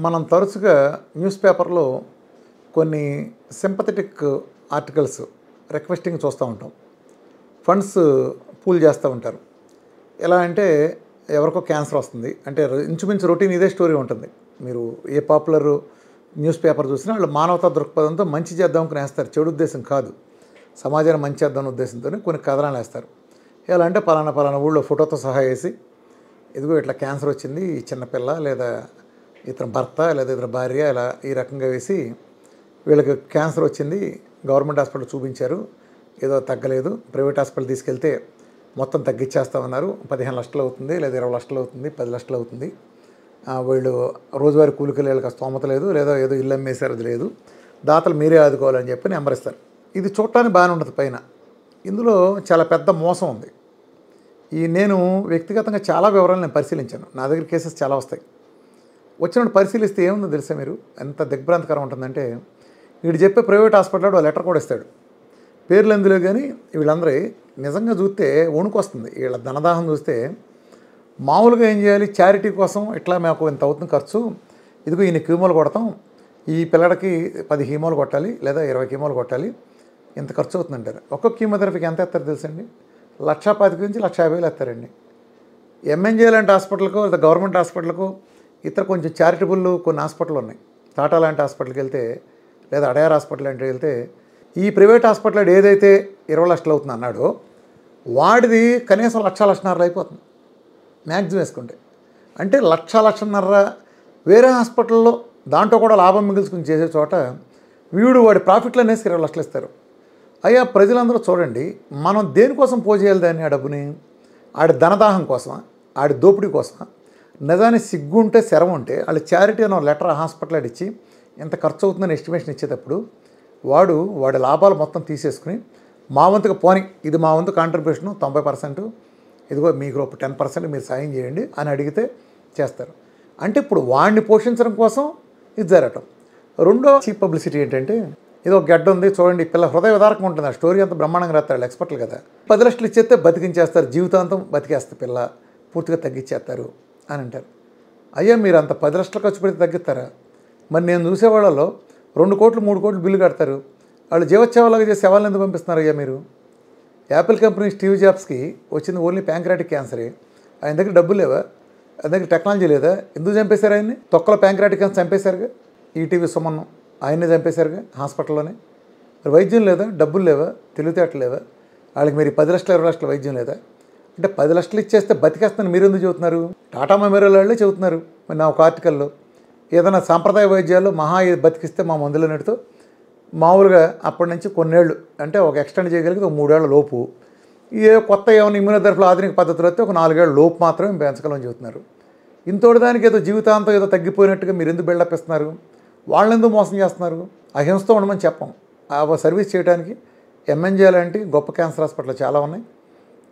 మనం తరచుగా న్యూస్ పేపర్లో కొన్ని సింపథెటిక్ ఆర్టికల్స్ రిక్వెస్టింగ్ చూస్తూ ఉంటాం. ఫండ్స్ పూల్ చేస్తూ ఉంటారు. ఎలా అంటే ఎవరికో క్యాన్సర్ వస్తుంది అంటే ఇంచుమించు రొటీన్ ఇదే స్టోరీ ఉంటుంది. మీరు ఏ పాపులర్ న్యూస్ పేపర్ చూసినా వాళ్ళు మానవతా దృక్పథంతో మంచి చేద్దామని వేస్తారు, చెడు ఉద్దేశం కాదు, సమాజాన్ని మంచి చేద్దాం ఉద్దేశంతో కొన్ని కథనాలు వేస్తారు. ఎలా అంటే పలానా ఊళ్ళో ఫోటోతో సహా వేసి ఇదిగో ఇట్లా క్యాన్సర్ వచ్చింది ఈ చిన్నపిల్ల లేదా ఇతని భర్త లేదా ఇతని భార్య ఇలా ఈ రకంగా వేసి వీళ్ళకి క్యాన్సర్ వచ్చింది, గవర్నమెంట్ హాస్పిటల్ చూపించారు, ఏదో తగ్గలేదు, ప్రైవేట్ హాస్పిటల్ తీసుకెళ్తే మొత్తం తగ్గించేస్తామన్నారు, 15 లక్షలు అవుతుంది లేదా 20 లక్షలు అవుతుంది, 10 లక్షలు అవుతుంది, వీళ్ళు రోజువారీ కూలికి వీళ్ళకి స్తోమత లేదు, లేదా ఏదో ఇల్లు అమ్మేశారు అది లేదు, దాతలు మీరే ఆదుకోవాలని చెప్పి నెంబర్ ఇస్తారు. ఇది చూడటానికి బాగానే ఉంటుంది పైన, ఇందులో చాలా పెద్ద మోసం ఉంది. నేను వ్యక్తిగతంగా చాలా వివరాలు నేను పరిశీలించాను, నా దగ్గర కేసెస్ చాలా వస్తాయి. వచ్చినప్పుడు పరిశీలిస్తే ఏముందో తెలుసా మీరు, ఎంత దిగ్భ్రాంతికరం ఉంటుందంటే వీడు చెప్పే ప్రైవేట్ హాస్పిటల్లో లెటర్ కూడా ఇస్తాడు, పేర్లు ఎందులో కానీ వీళ్ళందరూ నిజంగా చూస్తే వణుకు వస్తుంది. వీళ్ళ ధనదాహం చూస్తే మామూలుగా ఏం చేయాలి, చారిటీ కోసం ఇట్లా మాకు ఇంత అవుతుంది ఖర్చు, ఇదిగో ఈయన కీమోలు కొడతాం, ఈ పిల్లడికి 10 కీమోలు కొట్టాలి లేదా 20 కీమోలు కొట్టాలి, ఇంత ఖర్చు అవుతుందంటారు. ఒక్కొక్క కీమోథెరపీకి ఎంత ఎత్తారు తెలుసండి, 1,25,000 నుంచి 1,50,000 ఎత్తారండి. ఎంఎన్జే లాంటి హాస్పిటల్కు లేదా గవర్నమెంట్ హాస్పిటల్కు ఇతర కొంచెం చారిటబుల్ కొన్ని హాస్పిటల్ ఉన్నాయి. టాటా లాంటి హాస్పిటల్కి వెళ్తే లేదా అడయార్ హాస్పిటల్ లాంటికి వెళ్తే ఈ ప్రైవేట్ హాస్పిటల్ ఏదైతే 20 లక్షలు అవుతుంది అన్నాడో వాడిది కనీసం 1,00,000-1,50,000 అయిపోతుంది మ్యాక్సిమం వేసుకుంటే. అంటే 1,00,000-1,50,000 వేరే హాస్పిటల్లో దాంట్లో కూడా లాభం మిగుల్చుకుని చేసే చోట వీడు వాడి ప్రాఫిట్లు అనేసి 20 లక్షలు ఇస్తారు. అయ్యా ప్రజలందరూ చూడండి, మనం దేనికోసం పోజేయాలి దాన్ని, ఆ డబ్బుని ఆడి ధనదాహం కోసమా, ఆడి దోపిడీ కోసమా? నిజానికి సిగ్గు ఉంటే శరం ఉంటే వాళ్ళు చారిటీ అన్న లెటర్ హాస్పిటల్ ఇచ్చి ఎంత ఖర్చు అవుతుందని ఎస్టిమేషన్ ఇచ్చేటప్పుడు వాడి లాభాలు మొత్తం తీసేసుకుని మా వంతుగా పోని ఇది మా వంతు కాంట్రిబ్యూషను 90%, ఇదిగో మీకు 10% మీరు సాయం చేయండి అని అడిగితే చేస్తారు. అంటే ఇప్పుడు వాడిని పోషించడం కోసం ఇది జరగటం. రెండో చీప్ పబ్లిసిటీ ఏంటంటే ఇది ఒక గడ్డ ఉంది చూడండి, పిల్ల హృదయ విదారకంగా ఉంటుంది, ఆ స్టోరీ అంతా బ్రహ్మాండంగా రాస్తారు ఎక్స్పర్ట్లు కదా, 10 లక్షలు ఇచ్చేస్తే బతికించేస్తారు, జీవితాంతం బతికేస్తారు, పిల్ల పూర్తిగా తగ్గించేస్తారు అని అంటారు. అయ్యా మీరు అంత 10 లక్షలు ఖర్చు పెడితే తగ్గిస్తారా? మరి నేను చూసేవాళ్ళలో 2 కోట్లు 3 కోట్లు బిల్లు కడతారు, వాళ్ళు జీవోత్సవాలుగా చేసి శవాలను ఎందుకు పంపిస్తున్నారు? అయ్యా మీరు యాపిల్ కంపెనీ స్టీవ్ జాబ్స్కి వచ్చింది ఓన్లీ ప్యాంక్రాటిక్ క్యాన్సరే, ఆయన దగ్గర డబ్బులు లేవా, ఆయన దగ్గర టెక్నాలజీ లేదా, ఎందుకు చంపేశారు ఆయన్ని? తొక్కలో ప్యాంక్రాటిక్ క్యాన్సర్ చంపేశారుగా, ఈటీవీ సుమన్నం ఆయన్ని చంపేశారుగా హాస్పిటల్లోనే. మరి వైద్యం లేదా, డబ్బులు లేవా, తెలివితేటలు లేవా వాళ్ళకి? మీరు 10 లక్షలు 20 లక్షల వైద్యం లేదా? అంటే 10 లక్షలు ఇచ్చేస్తే బతికేస్తాను మీరు ఎందుకు చెబుతున్నారు? టాటా మెమోరియల్ వాళ్ళే చెబుతున్నారు. మరి నా ఒక ఆర్టికల్లో ఏదైనా సాంప్రదాయ వైద్యాలు మహా బతికిస్తే మా మందులు నెడుతూ మామూలుగా అప్పటి నుంచి కొన్నేళ్ళు అంటే ఒక ఎక్స్టెండ్ చేయగలిగితే ఒక 3 ఏళ్ల లోపు, కొత్త ఏమైనా ఇమ్యూనోథెరపీలో ఆధునిక పద్ధతులు అయితే ఒక 4 ఏళ్ల లోపు మాత్రమే పెంచగలని చెబుతున్నారు. ఇంతోటి దానికి ఏదో జీవితాంతం ఏదో తగ్గిపోయినట్టుగా మీరు ఎందుకు బిల్డప్ ఇస్తున్నారు? వాళ్ళని ఎందుకు మోసం చేస్తున్నారు? అహింసతో ఉండమని చెప్పం, ఆ సర్వీస్ చేయడానికి ఎంఎన్జే లాంటి గొప్ప క్యాన్సర్ హాస్పిటల్ చాలా ఉన్నాయి.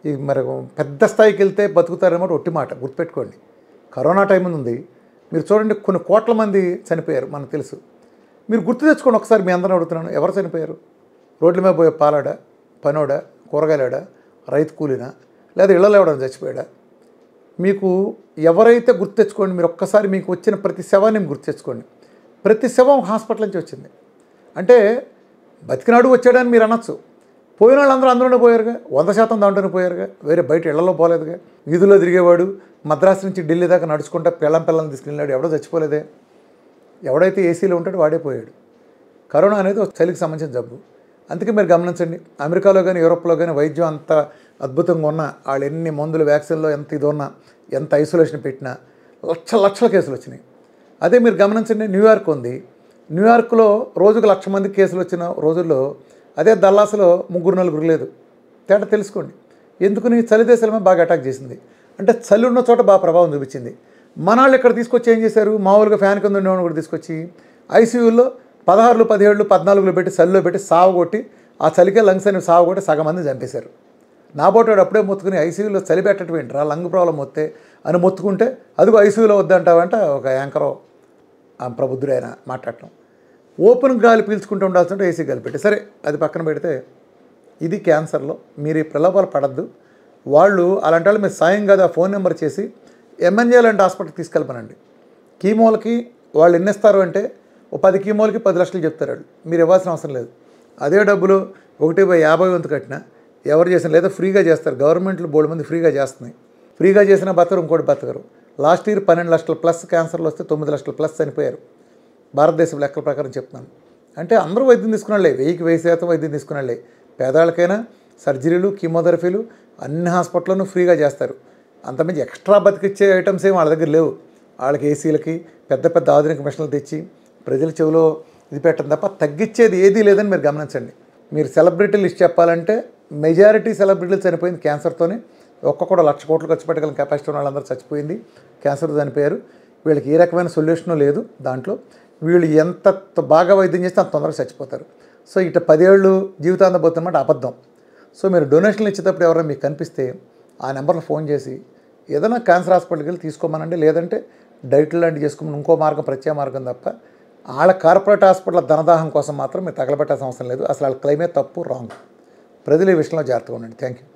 ఈ మరి పెద్ద స్థాయికి వెళ్తే బతుకుతారన్నమాట ఒట్టి మాట గుర్తుపెట్టుకోండి. కరోనా టైం ఉంది, మీరు చూడండి కొన్ని కోట్ల మంది చనిపోయారు మనకు తెలుసు. మీరు గుర్తు తెచ్చుకోండి ఒకసారి, మీ అందరిని అడుగుతున్నాను, ఎవరు చనిపోయారు? రోడ్ల మీద పోయే పాలాడా, పనోడా, కూరగాయలాడా, రైతు కూలినా, లేదా ఇళ్లలో ఎవడన్నా చచ్చిపోయాడా? మీకు ఎవరైతే గుర్తు తెచ్చుకోండి, మీరు ఒక్కసారి మీకు వచ్చిన ప్రతి శవాన్ని గుర్తు తెచ్చుకోండి. ప్రతి శవం హాస్పిటల్ నుంచి వచ్చింది. అంటే బతికినాడు వచ్చాడని మీరు అనొచ్చు, పోయిన వాళ్ళందరూ అందులోనే పోయారుగా, 100% దాంట్లోనే పోయారుగా, వేరే బయట ఇళ్లలో పోలేదుగా. వీధుల్లో తిరిగేవాడు మద్రాసు నుంచి ఢిల్లీ దాకా నడుచుకుంటా పిల్లని తీసుకెళ్ళాడు, ఎవడో చచ్చిపోలేదే. ఎవడైతే ఏసీలో ఉంటాడో వాడే పోయాడు. కరోనా అనేది ఒక చలికి సంబంధించిన జబ్బు. అందుకే మీరు గమనించండి, అమెరికాలో కానీ యూరోప్లో కానీ వైద్యం అంత అద్భుతంగా ఉన్నా, వాళ్ళు ఎన్ని మందులు వ్యాక్సిన్లో ఎంత ఇది ఉన్నా, ఎంత ఐసోలేషన్ పెట్టినా లక్షల కేసులు వచ్చినాయి. అదే మీరు గమనించండి, న్యూయార్క్ ఉంది, న్యూయార్క్లో రోజుకు 1,00,000 మంది కేసులు వచ్చిన రోజుల్లో అదే దల్లాస్లో 3-4 లేదు. తేడా తెలుసుకోండి. ఎందుకని? చలి దేశాల మీద బాగా అటాక్ చేసింది, అంటే చలి ఉన్న చోట బాగా ప్రభావం చూపించింది. మనాళ్ళు ఇక్కడ తీసుకొచ్చి ఏం చేశారు, మామూలుగా ఫ్యాన్ కింద ఉండేవాడిని కూడా తీసుకొచ్చి ఐసీయూలో 16, 17, 14 పెట్టి చలిలో పెట్టి సావగొట్టి ఆ చలికే లంగ్స్ అనేవి సావగొట్టి సగం మంది చంపేశారు. నాబోటాడు అప్పుడే మొత్తుకుని ఐసీయూలో చలి పెట్టడం ఏంటరా, లంగ్ ప్రాబ్లం వస్తే అని మొత్తుకుంటే అదిగో ఐసీయూలో వద్దంటావంట ఒక యాంకరో ప్రబుద్ధుడు ఆయన మాట్లాడటం. ఓపెన్ గాలి పీల్చుకుంటూ ఉండాల్సింటే ఏసీ గాలి పెట్టి, సరే అది పక్కన పెడితే ఇది క్యాన్సర్లో మీరు ఈ ప్రలోభాలు పడద్దు. వాళ్ళు అలాంటి వాళ్ళు మీరు సాయం కాదు ఆ ఫోన్ నెంబర్ చేసి ఎంఎన్జే లాంటి హాస్పిటల్కి తీసుకెళ్ళమనండి. కీమోలకి వాళ్ళు ఎన్ని ఇస్తారు అంటే ఓ 10 కీమోలకి 10 లక్షలు చెప్తారు వాళ్ళు. మీరు ఇవ్వాల్సిన అవసరం లేదు. అదే డబ్బులు 1/50 వంతు కట్టినా ఎవరు చేసిన లేదా ఫ్రీగా చేస్తారు. గవర్నమెంట్లు బోల్డ్ మంది ఫ్రీగా చేస్తున్నాయి. ఫ్రీగా చేసిన బతకరు, ఇంకోటి బతకరు. లాస్ట్ ఇయర్ 12 లక్షల ప్లస్ క్యాన్సర్లు వస్తే 9 లక్షల ప్లస్ చనిపోయారు. భారతదేశం లెక్కల ప్రకారం చెప్తున్నాను. అంటే అందరూ వైద్యం తీసుకున్నాళ్ళే, 1000% వైద్యం తీసుకున్నాళ్ళే. పేదవాళ్ళకైనా సర్జరీలు, కీమోథెరపీలు అన్ని హాస్పిటల్లోనూ ఫ్రీగా చేస్తారు. అంతమంది ఎక్స్ట్రా బతికిచ్చే ఐటమ్స్ ఏమి వాళ్ళ దగ్గర లేవు. వాళ్ళకి ఏసీలకి పెద్ద పెద్ద ఆధునిక మిషన్లు తెచ్చి ప్రజల చెవిలో ఇది పెట్టడం తప్ప తగ్గించేది ఏదీ లేదని మీరు గమనించండి. మీరు సెలబ్రిటీ లిస్ట్ చెప్పాలంటే మెజారిటీ సెలబ్రిటీలు చనిపోయింది క్యాన్సర్తోనే. ఒక్కొక్కడు 1,00,000 కోట్లు ఖర్చు పెట్టగల కెపాసిటీ ఉన్న వాళ్ళందరూ చచ్చిపోయింది, క్యాన్సర్ చనిపోయారు. వీళ్ళకి ఏ రకమైన సొల్యూషను లేదు దాంట్లో. వీళ్ళు ఎంత బాగా వైద్యం చేస్తే అంత తొందరగా చచ్చిపోతారు. సో ఇట 10 ఏళ్ళు జీవితాంతం పోతున్నమాట అబద్ధం. సో మీరు డొనేషన్లు ఇచ్చేటప్పుడు ఎవరైనా మీకు కనిపిస్తే ఆ నెంబర్లో ఫోన్ చేసి ఏదైనా క్యాన్సర్ హాస్పిటల్కి వెళ్ళి తీసుకోమనండి, లేదంటే డైట్లు లాంటివి చేసుకోమని ఇంకో మార్గం, ప్రత్యేక మార్గం తప్ప వాళ్ళ కార్పొరేట్ హాస్పిటల్ ధనదాహం కోసం మాత్రం మీరు తగలబెట్టాల్సిన అవసరం లేదు. అసలు వాళ్ళ క్లైమే తప్పు, రాంగ్. ప్రజలు ఈ విషయంలో జాగ్రత్తగా ఉండండి. Thank you.